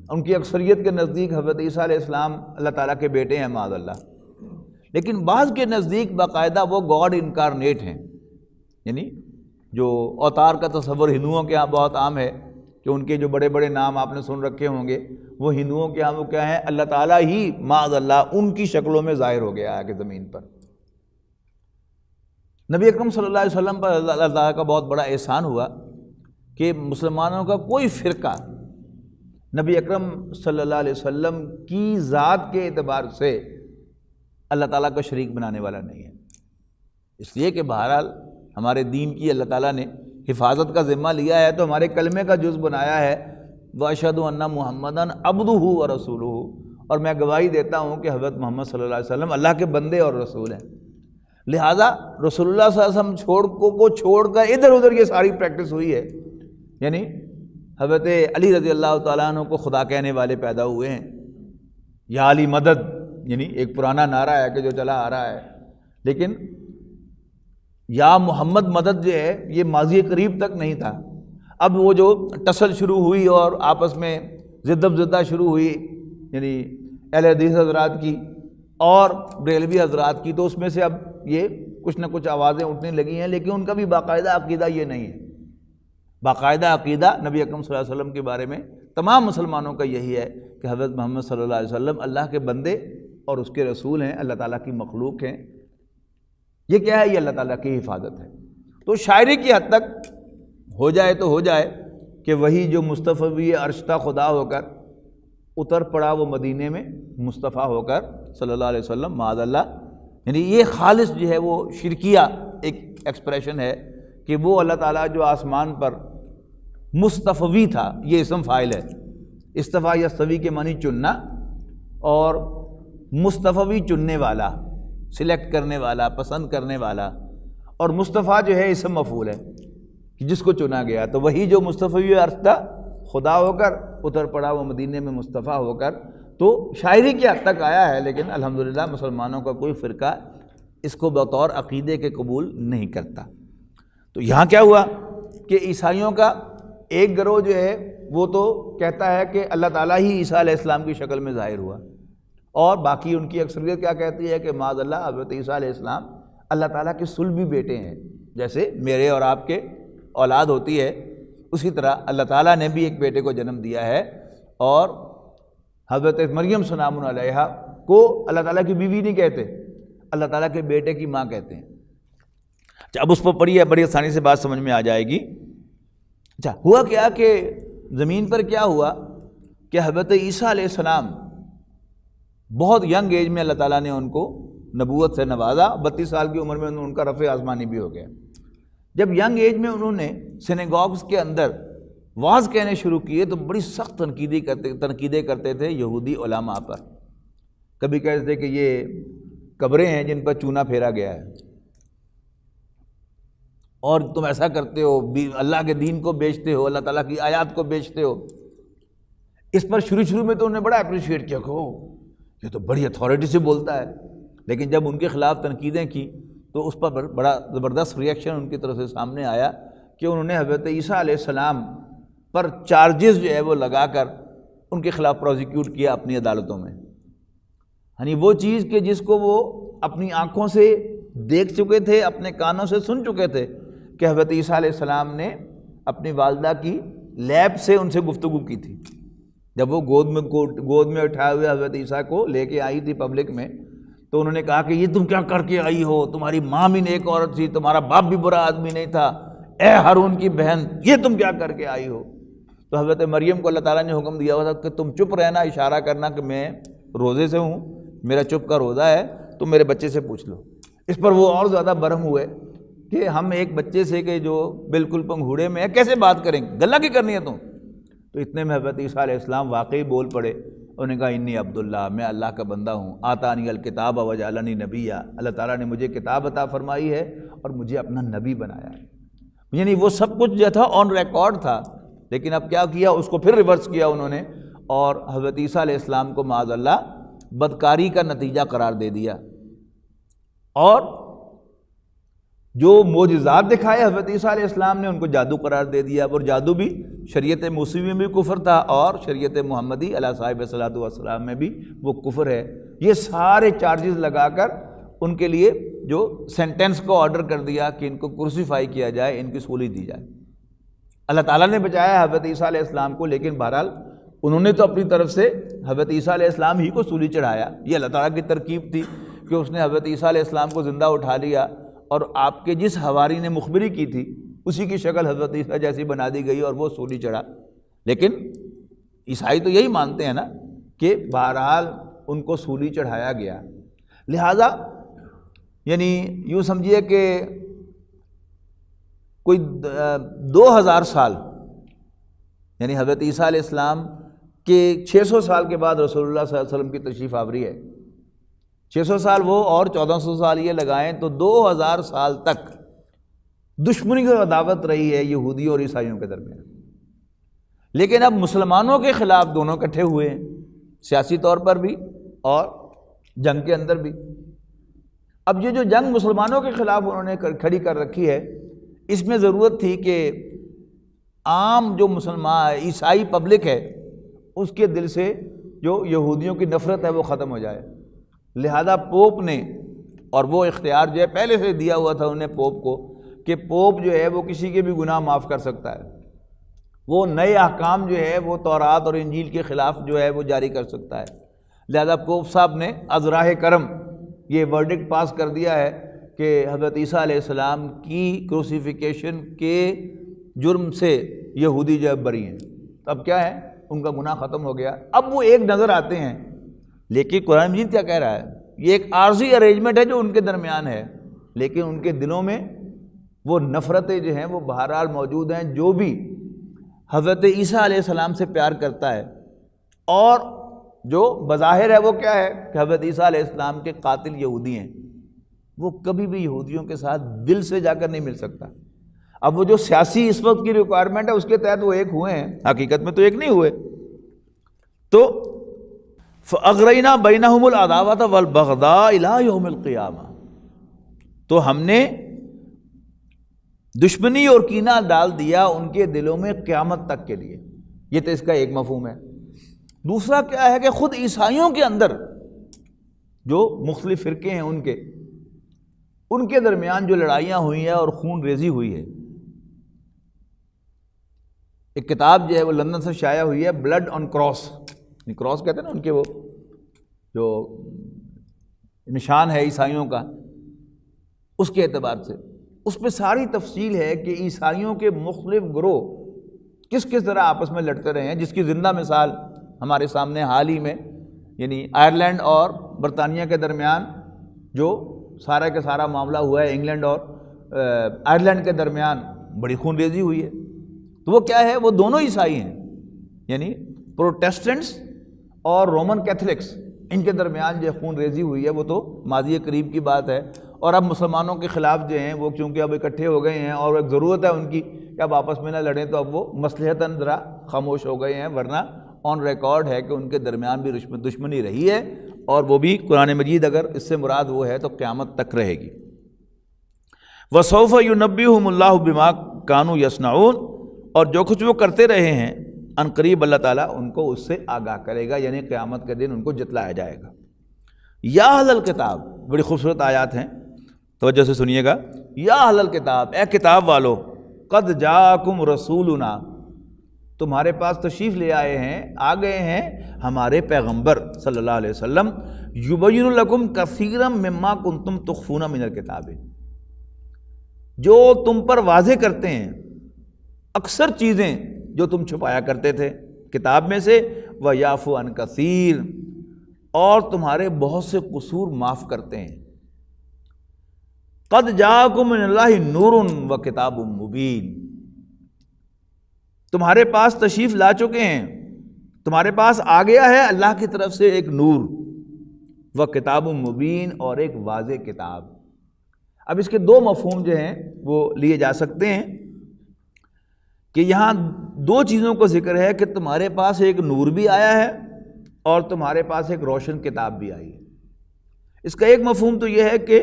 ان کی اکثریت کے نزدیک حضرت عیسیٰ علیہ السلام اللہ تعالیٰ کے بیٹے ہیں معاذ اللہ، لیکن بعض کے نزدیک باقاعدہ وہ گاڈ انکارنیٹ ہیں، یعنی جو اوتار کا تصور ہندوؤں کے ہاں بہت عام ہے کہ ان کے جو بڑے بڑے نام آپ نے سن رکھے ہوں گے وہ ہندوؤں کے ہاں وہ کیا ہیں؟ اللہ تعالیٰ ہی معاذ اللہ ان کی شکلوں میں ظاہر ہو گیا ہے کہ زمین پر۔ نبی اکرم صلی اللہ علیہ وسلم پر اللہ تعالیٰ کا بہت بڑا احسان ہوا کہ مسلمانوں کا کوئی فرقہ نبی اکرم صلی اللہ علیہ وسلم کی ذات کے اعتبار سے اللہ تعالیٰ کا شریک بنانے والا نہیں ہے، اس لیے کہ بہرحال ہمارے دین کی اللہ تعالیٰ نے حفاظت کا ذمہ لیا ہے تو ہمارے کلمے کا جز بنایا ہے، وَأَشْهَدُ أَنَّ مُحَمَّدًا عَبْدُهُ وَرَسُولُهُ، اور میں گواہی دیتا ہوں کہ حضرت محمد صلی اللہ علیہ وسلم اللہ کے بندے اور رسول ہیں۔ لہٰذا رسول اللہ صلی اللہ علیہ وسلم کو چھوڑ کر ادھر ادھر یہ ساری پریکٹس ہوئی ہے، یعنی حضرت علی رضی اللہ تعالیٰ عنہ کو خدا کہنے والے پیدا ہوئے ہیں، یا علی مدد، یعنی ایک پرانا نعرہ ہے کہ جو چلا آ رہا ہے، لیکن یا محمد مدد جو ہے یہ ماضی قریب تک نہیں تھا۔ اب وہ جو ٹسل شروع ہوئی اور آپس میں زدہ زدہ شروع ہوئی، یعنی اہل حدیث حضرات کی اور بریلوی حضرات کی، تو اس میں سے اب یہ کچھ نہ کچھ آوازیں اٹھنے لگی ہیں، لیکن ان کا بھی باقاعدہ عقیدہ یہ نہیں ہے۔ باقاعدہ عقیدہ نبی اکرم صلی اللہ علیہ وسلم کے بارے میں تمام مسلمانوں کا یہی ہے کہ حضرت محمد صلی اللہ علیہ وسلم اللہ کے بندے اور اس کے رسول ہیں، اللہ تعالیٰ کی مخلوق ہیں۔ یہ کیا ہے؟ یہ اللہ تعالیٰ کی حفاظت ہے۔ تو شاعری کی حد تک ہو جائے تو ہو جائے کہ وہی جو مصطفی عرشتہ خدا ہو کر اتر پڑا وہ مدینے میں مصطفیٰ ہو کر صلی اللہ علیہ وسلم معاذ اللہ، یعنی یہ خالص جو ہے وہ شرکیہ ایک ایکسپریشن ہے کہ وہ اللہ تعالیٰ جو آسمان پر مصطفی تھا، یہ اسم فاعل ہے، استفا یستوی کے معنی چننا، اور مصطفی چننے والا، سلیکٹ کرنے والا، پسند کرنے والا، اور مصطفیٰ جو ہے اسم مفعول ہے کہ جس کو چنا گیا، تو وہی جو مصطفی عرشتہ خدا ہو کر اتر پڑا وہ مدینے میں مصطفیٰ ہو کر، تو شاعری کی حد تک آیا ہے، لیکن الحمدللہ مسلمانوں کا کوئی فرقہ اس کو بطور عقیدے کے قبول نہیں کرتا۔ تو یہاں کیا ہوا کہ عیسائیوں کا ایک گروہ جو ہے وہ تو کہتا ہے کہ اللہ تعالیٰ ہی عیسیٰ علیہ السلام کی شکل میں ظاہر ہوا، اور باقی ان کی اکثریت کیا کہتی ہے کہ معاذ اللہ حضرت عیسیٰ علیہ السلام اللہ تعالیٰ کے صلبی بیٹے ہیں، جیسے میرے اور آپ کے اولاد ہوتی ہے اسی طرح اللہ تعالیٰ نے بھی ایک بیٹے کو جنم دیا ہے، اور حضرت مریم سلام علیہا کو اللہ تعالیٰ کی بیوی نہیں کہتے، اللہ تعالیٰ کے بیٹے کی ماں کہتے ہیں۔ اچھا، اب اس پر پڑھی ہے، بڑی آسانی سے بات سمجھ میں آ جائے گی۔ اچھا، ہوا کیا کہ زمین پر کیا ہوا کہ حضرت عیسیٰ علیہ السلام بہت ینگ ایج میں اللہ تعالیٰ نے ان کو نبوت سے نوازا، 32 سال کی عمر میں ان کا رفع آسمانی بھی ہو گیا۔ جب ینگ ایج میں انہوں نے سینیگوگز کے اندر واعظ کہنے شروع کیے تو بڑی سخت تنقیدیں کرتے تھے یہودی علماء پر۔ کبھی کہتے تھے کہ یہ قبریں ہیں جن پر چونا پھیرا گیا ہے، اور تم ایسا کرتے ہو، اللہ کے دین کو بیچتے ہو، اللہ تعالیٰ کی آیات کو بیچتے ہو۔ اس پر شروع میں تو انہوں نے بڑا اپریشیٹ کیا کہ یہ تو بڑی اتھارٹی سے بولتا ہے، لیکن جب ان کے خلاف تنقیدیں کی تو اس پر بڑا زبردست ریئیکشن ان کی طرف سے سامنے آیا کہ انہوں نے حضرت عیسیٰ علیہ السلام پر چارجز جو ہے وہ لگا کر ان کے خلاف پروزیکیوٹ کیا اپنی عدالتوں میں. یعنی وہ چیز کہ جس کو وہ اپنی آنکھوں سے دیکھ چکے تھے، اپنے کانوں سے سن چکے تھے کہ حضرت عیسیٰ علیہ السلام نے اپنی والدہ کی لیب سے ان سے گفتگو کی تھی. جب وہ گود میں اٹھائے ہوئے حضرت عیسیٰ کو لے کے آئی تھی پبلک میں، تو انہوں نے کہا کہ یہ تم کیا کر کے آئی ہو، تمہاری ماں بھی نیک عورت تھی، تمہارا باپ بھی برا آدمی نہیں تھا، اے ہارون کی بہن یہ تم کیا کر کے آئی ہو. تو حضرت مریم کو اللہ تعالیٰ نے حکم دیا ہوا تھا کہ تم چپ رہنا، اشارہ کرنا کہ میں روزے سے ہوں، میرا چپ کا روزہ ہے، تم میرے بچے سے پوچھ لو. اس پر وہ اور زیادہ برہم ہوئے کہ ہم ایک بچے سے کہ جو بالکل پنگھوڑے میں ہے کیسے بات کریں گے، گلہ کی کرنی ہے تم. تو اتنے میں حضرت عیسیٰ علیہ السلام واقعی بول پڑے. انہوں نے کہا انی عبداللہ، میں اللہ کا بندہ ہوں، آتانی الکتاب وجعلنی نبیّ، اللہ تعالیٰ نے مجھے کتاب عطا فرمائی ہے اور مجھے اپنا نبی بنایا ہے. یعنی وہ سب کچھ جو تھا آن ریکارڈ تھا، لیکن اب کیا کیا، اس کو پھر ریورس کیا انہوں نے اور حضرت عیسیٰ علیہ السلام کو معاذ اللہ بدکاری کا نتیجہ قرار دے دیا. اور جو معجزات دکھائے حضرت عیسیٰ علیہ السلام نے ان کو جادو قرار دے دیا، اور جادو بھی شریعت موسوی میں بھی کفر تھا اور شریعت محمدی علیہ صاحب صلاۃ والسلام میں بھی وہ کفر ہے. یہ سارے چارجز لگا کر ان کے لیے جو سینٹنس کو آرڈر کر دیا کہ ان کو کرسیفائی کیا جائے، ان کی سولی دی جائے. اللہ تعالیٰ نے بچایا حضرت عیسیٰ علیہ السلام کو، لیکن بہرحال انہوں نے تو اپنی طرف سے حضرت عیسیٰ علیہ السلام ہی کو سولی چڑھایا. یہ اللہ تعالیٰ کی ترکیب تھی کہ اس نے حضرت عیسیٰ علیہ السلام کو زندہ اٹھا لیا اور آپ کے جس حواری نے مخبری کی تھی اسی کی شکل حضرت عیسیٰ جیسی بنا دی گئی اور وہ سولی چڑھا. لیکن عیسائی تو یہی مانتے ہیں نا کہ بہرحال ان کو سولی چڑھایا گیا. لہذا یعنی یوں سمجھیے کہ کوئی 2000 سال، یعنی حضرت عیسیٰ علیہ السلام کے 600 سال کے بعد رسول اللہ صلی اللہ علیہ وسلم کی تشریف آوری ہے. 600 سال وہ اور 1400 سال یہ لگائیں تو 2000 سال تک دشمنی اور عداوت رہی ہے یہودیوں اور عیسائیوں کے درمیان. لیکن اب مسلمانوں کے خلاف دونوں اکٹھے ہوئے ہیں، سیاسی طور پر بھی اور جنگ کے اندر بھی. اب یہ جو جنگ مسلمانوں کے خلاف انہوں نے کھڑی کر رکھی ہے، اس میں ضرورت تھی کہ عام جو مسلمان عیسائی پبلک ہے اس کے دل سے جو یہودیوں کی نفرت ہے وہ ختم ہو جائے. لہذا پوپ نے، اور وہ اختیار جو ہے پہلے سے دیا ہوا تھا انہیں پوپ کو کہ پوپ جو ہے وہ کسی کے بھی گناہ معاف کر سکتا ہے، وہ نئے احکام جو ہے وہ تورات اور انجیل کے خلاف جو ہے وہ جاری کر سکتا ہے. لہذا پوپ صاحب نے از راہ کرم یہ ورڈکٹ پاس کر دیا ہے کہ حضرت عیسیٰ علیہ السلام کی کروسیفیکیشن کے جرم سے یہودی جو ہے بری ہیں. اب کیا ہے، ان کا گناہ ختم ہو گیا. اب وہ ایک نظر آتے ہیں، لیکن قرآن مجید کیا کہہ رہا ہے، یہ ایک عارضی ارینجمنٹ ہے جو ان کے درمیان ہے، لیکن ان کے دلوں میں وہ نفرتیں جو ہیں وہ بہرحال موجود ہیں. جو بھی حضرت عیسیٰ علیہ السلام سے پیار کرتا ہے اور جو بظاہر ہے وہ کیا ہے کہ حضرت عیسیٰ علیہ السلام کے قاتل یہودی ہیں، وہ کبھی بھی یہودیوں کے ساتھ دل سے جا کر نہیں مل سکتا. اب وہ جو سیاسی اس وقت کی ریکوائرمنٹ ہے اس کے تحت وہ ایک ہوئے ہیں، حقیقت میں تو ایک نہیں ہوئے. تو فَأَغْرَيْنَا بَيْنَهُمُ الْعَدَاوَةَ وَالْبَغْضَاءَ إِلَىٰ يَوْمِ الْقِيَامَةِ، تو ہم نے دشمنی اور کینہ ڈال دیا ان کے دلوں میں قیامت تک کے لیے. یہ تو اس کا ایک مفہوم ہے. دوسرا کیا ہے کہ خود عیسائیوں کے اندر جو مختلف فرقے ہیں ان کے درمیان جو لڑائیاں ہوئی ہیں اور خون ریزی ہوئی ہے. ایک کتاب جو ہے وہ لندن سے شائع ہوئی ہے، بلڈ آن کراس، کراس کہتے ہیں نا ان کے وہ جو نشان ہے عیسائیوں کا، اس کے اعتبار سے اس میں ساری تفصیل ہے کہ عیسائیوں کے مختلف گروہ کس طرح آپس میں لڑتے رہے ہیں، جس کی زندہ مثال ہمارے سامنے حال ہی میں یعنی آئرلینڈ اور برطانیہ کے درمیان جو سارا کا سارا معاملہ ہوا ہے، انگلینڈ اور آئرلینڈ کے درمیان بڑی خون ریزی ہوئی ہے. تو وہ کیا ہے، وہ دونوں عیسائی ہیں، یعنی پروٹیسٹنٹس اور رومن کیتھلکس، ان کے درمیان جو خون ریزی ہوئی ہے وہ تو ماضی قریب کی بات ہے. اور اب مسلمانوں کے خلاف جو ہیں وہ چونکہ اب اکٹھے ہو گئے ہیں اور ایک ضرورت ہے ان کی کہ اب آپس میں نہ لڑیں، تو اب وہ مصلحتاً ذرا خاموش ہو گئے ہیں، ورنہ آن ریکارڈ ہے کہ ان کے درمیان بھی دشمنی رہی ہے اور وہ بھی قرآن مجید اگر اس سے مراد وہ ہے تو قیامت تک رہے گی۔ وَسَوْفَ يُنَبِّئُهُمُ اللَّهُ بِمَا كَانُوا يَصْنَعُونَ، اور جو کچھ وہ کرتے رہے ہیں ان قریب اللہ تعالیٰ ان کو اس سے آگاہ کرے گا، یعنی قیامت کے دن ان کو جتلایا جائے گا۔ یا اہل الکتاب، بڑی خوبصورت آیات ہیں، توجہ سے سنیے گا۔ یا اہل الکتاب، اے کتاب والو، قد جاءکم رسولنا، تمہارے پاس تشریف لے آئے ہیں، آ گئے ہیں ہمارے پیغمبر صلی اللہ علیہ وسلم، یبین لکم کثیرا مما کنتم تخفون من الکتاب، جو تم پر واضح کرتے ہیں اکثر چیزیں جو تم چھپایا کرتے تھے کتاب میں سے، وَیَعْفُو عَنْ کَثِیر، اور تمہارے بہت سے قصور معاف کرتے ہیں۔ قد جاءکم من اللہ نور وکتاب مبین، تمہارے پاس تشریف لا چکے ہیں، تمہارے پاس آ گیا ہے اللہ کی طرف سے ایک نور، وکتاب مبین، اور ایک واضح کتاب۔ اب اس کے دو مفہوم جو ہیں وہ لیے جا سکتے ہیں کہ یہاں دو چیزوں کو ذکر ہے کہ تمہارے پاس ایک نور بھی آیا ہے اور تمہارے پاس ایک روشن کتاب بھی آئی ہے۔ اس کا ایک مفہوم تو یہ ہے کہ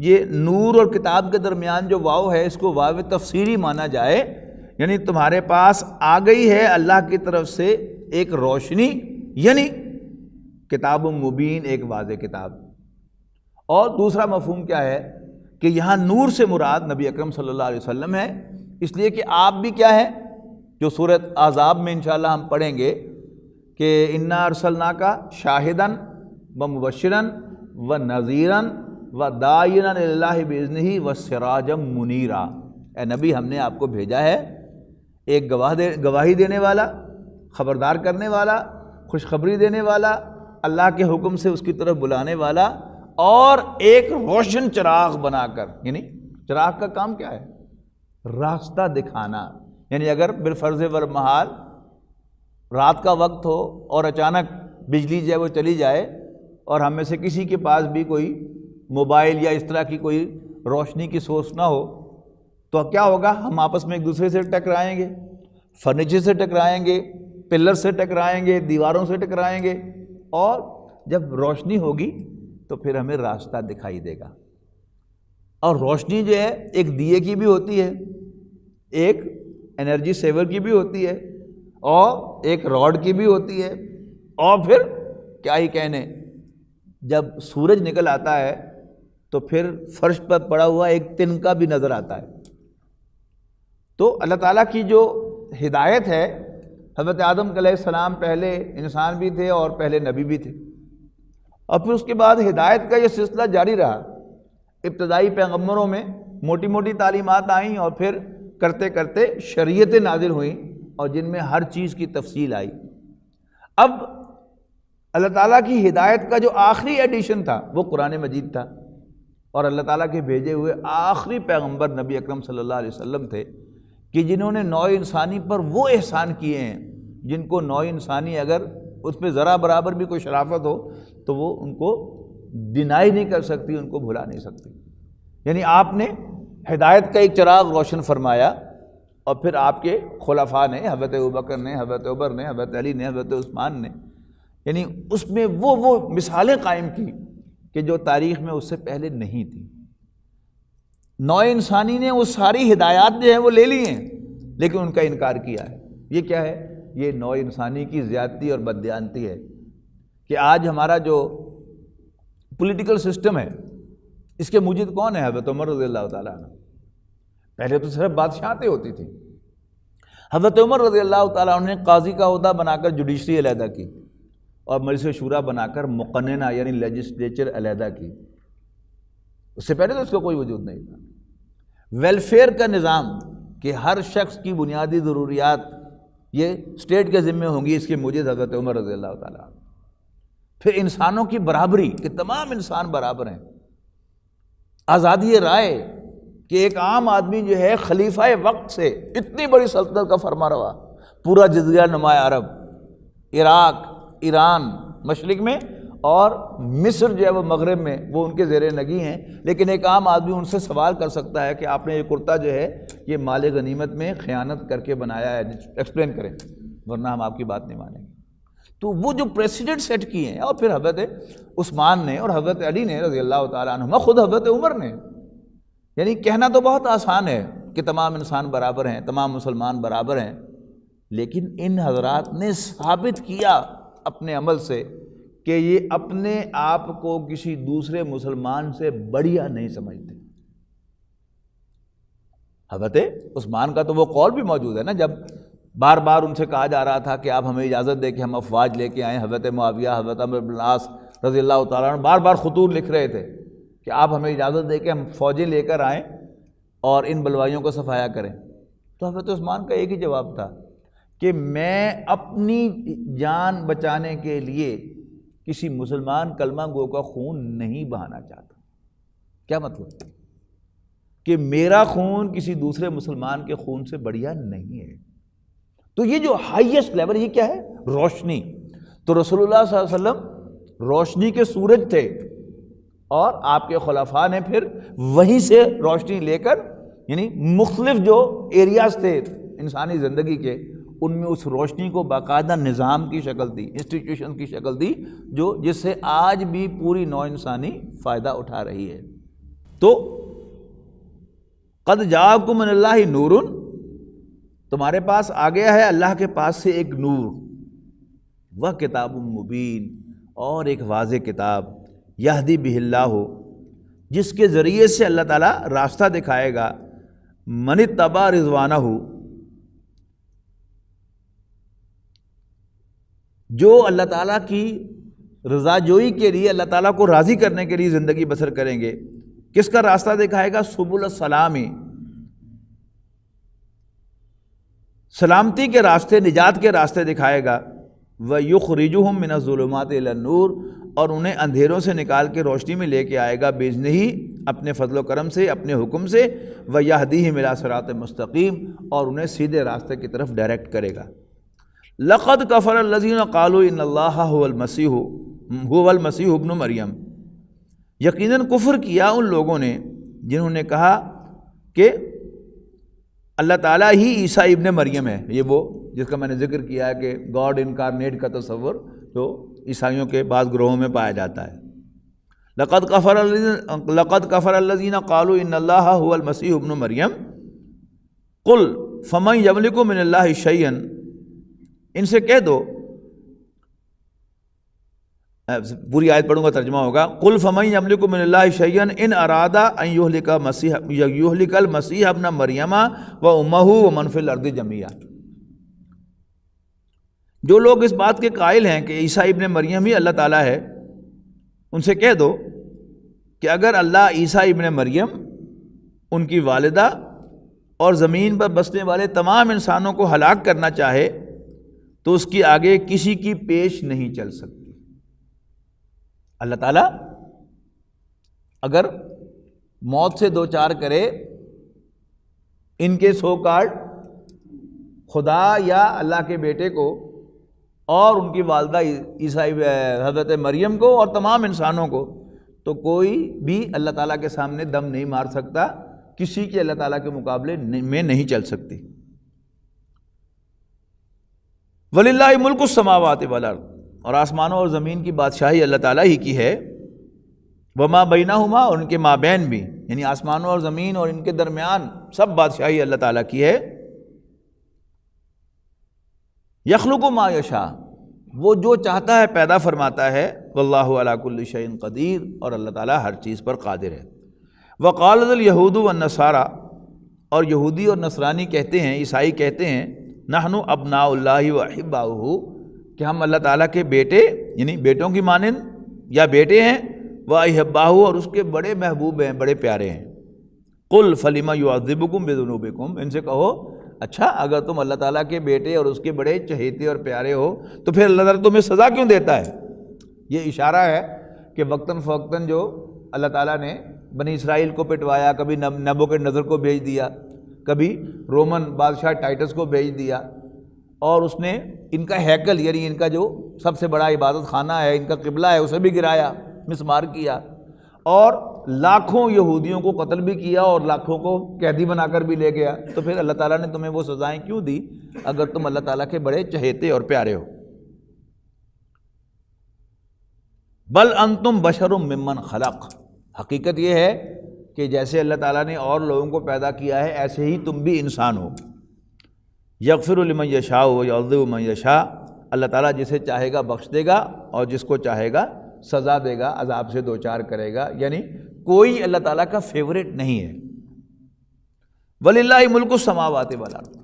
یہ نور اور کتاب کے درمیان جو واو ہے اس کو واو تفسیری مانا جائے، یعنی تمہارے پاس آ گئی ہے اللہ کی طرف سے ایک روشنی، یعنی کتاب مبین، ایک واضح کتاب۔ اور دوسرا مفہوم کیا ہے کہ یہاں نور سے مراد نبی اکرم صلی اللہ علیہ وسلم ہے، اس لیے کہ آپ بھی کیا ہے، جو سورۃ احزاب میں انشاءاللہ ہم پڑھیں گے کہ انا ارسلناک شاہداً ومبشراً ونذیراً وداعیا الی اللہ باذنہ وسراجا منیرا، اے نبی ہم نے آپ کو بھیجا ہے ایک گواہی دینے والا، خبردار کرنے والا، خوشخبری دینے والا، اللہ کے حکم سے اس کی طرف بلانے والا، اور ایک روشن چراغ بنا کر، یعنی چراغ کا کام کیا ہے؟ راستہ دکھانا، یعنی اگر بالفرض والمحال رات کا وقت ہو اور اچانک بجلی جو ہے وہ چلی جائے اور ہم میں سے کسی کے پاس بھی کوئی موبائل یا اس طرح کی کوئی روشنی کی سورس نہ ہو تو کیا ہوگا؟ ہم آپس میں ایک دوسرے سے ٹکرائیں گے، فرنیچر سے ٹکرائیں گے، پلر سے ٹکرائیں گے، دیواروں سے ٹکرائیں گے، اور جب روشنی ہوگی تو پھر ہمیں راستہ دکھائی دے گا۔ اور روشنی جو ہے ایک دیے کی بھی ہوتی ہے، ایک انرجی سیور کی بھی ہوتی ہے، اور ایک راڈ کی بھی ہوتی ہے، اور پھر کیا ہی کہنے، جب سورج نکل آتا ہے تو پھر فرش پر پڑا ہوا ایک تنکا بھی نظر آتا ہے۔ تو اللہ تعالیٰ کی جو ہدایت ہے، حضرت آدم علیہ السلام پہلے انسان بھی تھے اور پہلے نبی بھی تھے، اور پھر اس کے بعد ہدایت کا یہ سلسلہ جاری رہا۔ ابتدائی پیغمبروں میں موٹی موٹی تعلیمات آئیں اور پھر کرتے کرتے شریعتیں نازل ہوئیں اور جن میں ہر چیز کی تفصیل آئی۔ اب اللہ تعالیٰ کی ہدایت کا جو آخری ایڈیشن تھا وہ قرآن مجید تھا، اور اللہ تعالیٰ کے بھیجے ہوئے آخری پیغمبر نبی اکرم صلی اللہ علیہ وسلم تھے کہ جنہوں نے نوع انسانی پر وہ احسان کیے ہیں جن کو نوع انسانی اگر اس پہ ذرا برابر بھی کوئی شرافت ہو تو وہ ان کو ڈینائی نہیں کر سکتی، ان کو بھلا نہیں سکتی۔ یعنی آپ نے ہدایت کا ایک چراغ روشن فرمایا، اور پھر آپ کے خلفاء نے، حضرت ابوبکر نے، حضرت عمر نے، حضرت علی نے، حضرت عثمان نے، یعنی اس میں وہ مثالیں قائم کی کہ جو تاریخ میں اس سے پہلے نہیں تھی۔ نوع انسانی نے وہ ساری ہدایات جو ہیں وہ لے لی ہیں لیکن ان کا انکار کیا ہے۔ یہ کیا ہے؟ یہ نوع انسانی کی زیادتی اور بددیانتی ہے کہ آج ہمارا جو پولیٹیکل سسٹم ہے اس کے موجد کون ہے؟ حضرت عمر رضی اللہ تعالیٰ عنہ۔ پہلے تو صرف بادشاہتیں ہوتی تھیں، حضرت عمر رضی اللہ تعالیٰ عنہ نے قاضی کا عہدہ بنا کر جوڈیشری علیحدہ کی اور مجلس شورا بنا کر مقننہ یعنی لیجسلیچر علیحدہ کی۔ اس سے پہلے تو اس کا کوئی وجود نہیں تھا۔ ویلفیئر کا نظام کہ ہر شخص کی بنیادی ضروریات یہ اسٹیٹ کے ذمے ہوں گی، اس کے موجد حضرت عمر رضی اللہ تعالیٰ عنہ۔ پھر انسانوں کی برابری کہ تمام انسان برابر ہیں، آزادی رائے کہ ایک عام آدمی جو ہے خلیفہ وقت سے اتنی بڑی سلطنت کا فرما روا، پورا جزیرہ نما عرب، عراق، ایران مشرق میں اور مصر جو ہے وہ مغرب میں، وہ ان کے زیر نگی ہیں، لیکن ایک عام آدمی ان سے سوال کر سکتا ہے کہ آپ نے یہ کرتا جو ہے یہ مال غنیمت میں خیانت کر کے بنایا ہے، ایکسپلین کریں ورنہ ہم آپ کی بات نہیں مانیں گے۔ تو وہ جو پریسیڈنٹ سیٹ کیے ہیں، اور پھر حضرت عثمان نے اور حضرت علی نے رضی اللہ تعالیٰ عنہما، خود حضرت عمر نے، یعنی کہنا تو بہت آسان ہے کہ تمام انسان برابر ہیں، تمام مسلمان برابر ہیں، لیکن ان حضرات نے ثابت کیا اپنے عمل سے کہ یہ اپنے آپ کو کسی دوسرے مسلمان سے بڑھیا نہیں سمجھتے۔ حضرت عثمان کا تو وہ قول بھی موجود ہے نا، جب بار بار ان سے کہا جا رہا تھا کہ آپ ہمیں اجازت دیں کہ ہم افواج لے کے آئیں، حضرت معاویہ، حضرت عمرو بن العاص رضی اللہ تعالیٰ عنہ بار بار خطوط لکھ رہے تھے کہ آپ ہمیں اجازت دیں کہ ہم فوجیں لے کر آئیں اور ان بلوائیوں کو صفایا کریں، تو حضرت عثمان کا ایک ہی جواب تھا کہ میں اپنی جان بچانے کے لیے کسی مسلمان کلمہ گو کا خون نہیں بہانا چاہتا۔ کیا مطلب؟ کہ میرا خون کسی دوسرے مسلمان کے خون سے بڑھیا نہیں ہے۔ تو یہ جو ہائیسٹ لیول، یہ کیا ہے؟ روشنی۔ تو رسول اللہ صلی اللہ علیہ وسلم روشنی کے سورج تھے، اور آپ کے خلفاء نے پھر وہیں سے روشنی لے کر، یعنی مختلف جو ایریاز تھے انسانی زندگی کے، ان میں اس روشنی کو باقاعدہ نظام کی شکل دی، انسٹیٹیوشن کی شکل دی، جس سے آج بھی پوری نوع انسانی فائدہ اٹھا رہی ہے۔ تو قد جاءکم من اللہ نور، تمہارے پاس آ گیا ہے اللہ کے پاس سے ایک نور، وہ کتاب مبین، اور ایک واضح کتاب، یہدی بہ اللہ، جس کے ذریعے سے اللہ تعالیٰ راستہ دکھائے گا، من اتبع رضوانہ، جو اللہ تعالیٰ کی رضا جوئی کے لیے، اللہ تعالیٰ کو راضی کرنے کے لیے زندگی بسر کریں گے۔ کس کا راستہ دکھائے گا؟ سبل السلام، سلامتی کے راستے، نجات کے راستے دکھائے گا۔ وَيُخْرِجُهُم مِّنَ الظُّلُمَاتِ إِلَى النُّورِ، اور انہیں اندھیروں سے نکال کے روشنی میں لے کے آئے گا بِإِذْنِهِ، اپنے فضل و کرم سے، اپنے حکم سے۔ وَيَهْدِيهِمْ إِلَىٰ صِرَاطٍ مُسْتَقِيمٍ، اور انہیں سیدھے راستے کی طرف ڈائریکٹ کرے گا۔ لَقَدْ كَفَرَ الَّذِينَ قَالُوا إِنَّ اللَّهَ هُوَ الْمَسِيحُ ابْنُ مَرْيَمَ، یقیناً کفر کیا ان لوگوں نے جنہوں نے کہا کہ اللہ تعالیٰ ہی عیسیٰ ابن مریم ہے۔ یہ وہ جس کا میں نے ذکر کیا ہے کہ گاڈ انکارنیٹ کا تصور جو عیسائیوں کے بعض گروہوں میں پایا جاتا ہے۔ لقد کفر الذین قالوا ان اللہ هو المسیح ابن مریم قل فمن یملک من اللہ شیئا، ان سے کہہ دو، پوری آیت پڑھوں گا، ترجمہ ہوگا، قل فمن یملک من اللہ شیئا ان اراد ان یہلک المسیح ابن مریم و امہ ومن فی الارض جميعا۔ جو لوگ اس بات کے قائل ہیں کہ عیسیٰ ابن مریم ہی اللہ تعالیٰ ہے، ان سے کہہ دو کہ اگر اللہ عیسیٰ ابن مریم، ان کی والدہ اور زمین پر بسنے والے تمام انسانوں کو ہلاک کرنا چاہے تو اس کی آگے کسی کی پیش نہیں چل سکتی۔ اللہ تعالیٰ اگر موت سے دوچار کرے ان کے سو کارڈ خدا یا اللہ کے بیٹے کو اور ان کی والدہ عیسیٰ حضرت مریم کو اور تمام انسانوں کو، تو کوئی بھی اللہ تعالیٰ کے سامنے دم نہیں مار سکتا، کسی کی اللہ تعالیٰ کے مقابلے میں نہیں چل سکتی۔ وَلِلَّهِ مُلْكُ السَّمَاوَاتِ وَالْأَرْضِ، اور آسمانوں اور زمین کی بادشاہی اللہ تعالیٰ ہی کی ہے۔ وَمَا بَيْنَهُمَا، اور ان کے مابین بھی، یعنی آسمانوں اور زمین اور ان کے درمیان سب بادشاہی اللہ تعالیٰ کی ہے۔ يَخْلُقُ مَا يَشَاءُ، وہ جو چاہتا ہے پیدا فرماتا ہے۔ وَاللَّهُ عَلَىٰ كُلِّ شَيْءٍ قدیر، اور اللہ تعالیٰ ہر چیز پر قادر ہے۔ وَقَالَتِ الْيَهُودُ وَالنَّصَارَىٰ، اور یہودی اور نصرانی کہتے ہیں، عیسائی کہتے ہیں، نحن ابناء اللہ وَأَحِبَّاؤُهُ، کہ ہم اللہ تعالیٰ کے بیٹے، یعنی بیٹوں کی مانند یا بیٹے ہیں، وَأَحِبَّاؤُهُ، اور اس کے بڑے محبوب ہیں، بڑے پیارے ہیں۔ قُلْ فَلِمَ يُعَذِّبُكُم بِذُنُوبِكُم، ان سے کہو اچھا اگر تم اللہ تعالیٰ کے بیٹے اور اس کے بڑے چہیتے اور پیارے ہو تو پھر اللہ تعالیٰ تمہیں سزا کیوں دیتا ہے؟ یہ اشارہ ہے کہ وقتاً فوقتاً جو اللہ تعالیٰ نے بنی اسرائیل کو پٹوایا، کبھی نبوکدنضر کو بھیج دیا، کبھی رومن بادشاہ ٹائٹس کو بھیج دیا، اور اس نے ان کا ہیکل، یعنی ان کا جو سب سے بڑا عبادت خانہ ہے، ان کا قبلہ ہے، اسے بھی گرایا، مسمار کیا، اور لاکھوں یہودیوں کو قتل بھی کیا اور لاکھوں کو قیدی بنا کر بھی لے گیا۔ تو پھر اللہ تعالیٰ نے تمہیں وہ سزائیں کیوں دی اگر تم اللہ تعالیٰ کے بڑے چہیتے اور پیارے ہو؟ بل انتم بشر ممن خلق، حقیقت یہ ہے کہ جیسے اللہ تعالیٰ نے اور لوگوں کو پیدا کیا ہے ایسے ہی تم بھی انسان ہو۔ یغفر لمن یشاء ویعذب من یشاء، اللہ تعالیٰ جسے چاہے گا بخش دے گا اور جس کو چاہے گا سزا دے گا، عذاب سے دوچار کرے گا، یعنی کوئی اللہ تعالیٰ کا فیوریٹ نہیں ہے۔ وَلِلَّهِ مُلْكُ السَّمَاوَاتِ وَالْأَرْضِ،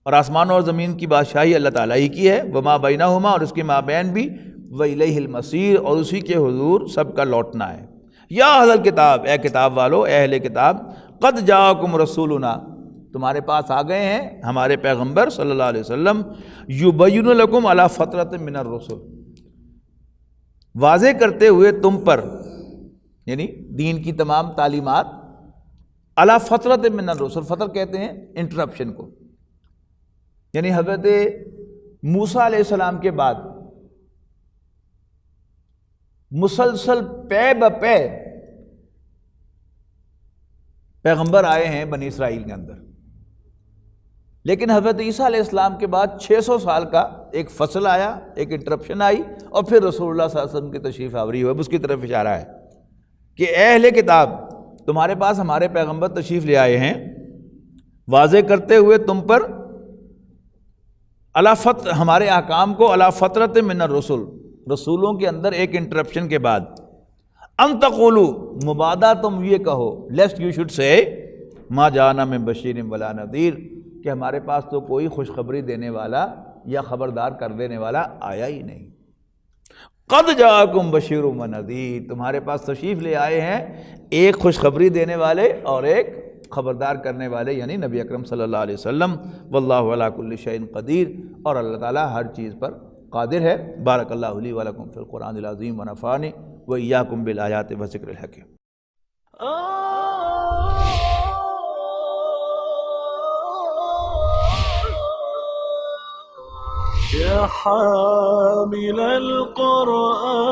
اور آسمانوں اور زمین کی بادشاہی اللہ تعالیٰ ہی کی ہے، وَمَا بَيْنَهُمَا، اور اس کے مابین بھی، وَإِلَيْهِ الْمَصِيرُ، اور اسی کے حضور سب کا لوٹنا ہے۔ یا اہل الکتاب، اے کتاب والو، اے اہل کتاب، قد جاءکم رسولنا، تمہارے پاس آ گئے ہیں ہمارے پیغمبر صلی اللہ علیہ وسلم، یبین لکم علی فترۃ من الرسل، واضح کرتے ہوئے تم پر، یعنی دین کی تمام تعلیمات، علی فترۃ من الرسل، فتر کہتے ہیں انٹرپشن کو، یعنی حضرت موسیٰ علیہ السلام کے بعد مسلسل پے بپے پیغمبر آئے ہیں بنی اسرائیل کے اندر، لیکن حضرت عیسیٰ علیہ السلام کے بعد 600 سال کا ایک فصل آیا، ایک انٹرپشن آئی، اور پھر رسول اللہ صلی اللہ علیہ وسلم کی تشریف آوری ہوئی۔ اب اس کی طرف اشارہ ہے کہ اے اہل کتاب، تمہارے پاس ہمارے پیغمبر تشریف لے آئے ہیں، واضح کرتے ہوئے تم پر ہمارے احکام کو علی فترۃ من الرسل، رسولوں کے اندر ایک انٹرپشن کے بعد، ان تقولوا، مبادا تم یہ کہو، لیسٹ یو شوڈ سے ما جانا من بشیر ولا نذیر، کہ ہمارے پاس تو کوئی خوشخبری دینے والا یا خبردار کر دینے والا آیا ہی نہیں۔ قد جاءکم بشیر و نذیر، تمہارے پاس تشریف لے آئے ہیں ایک خوشخبری دینے والے اور ایک خبردار کرنے والے، یعنی نبی اکرم صلی اللہ علیہ وسلم، واللہ علی کل شیء قدیر، اور اللہ تعالیٰ ہر چیز پر قادر ہے۔ بارک اللہ لی ولکم فی القرآن العظیم ونفعنی وإیاکم بالآیات والذکر الحکیم۔ يا حامل القرآن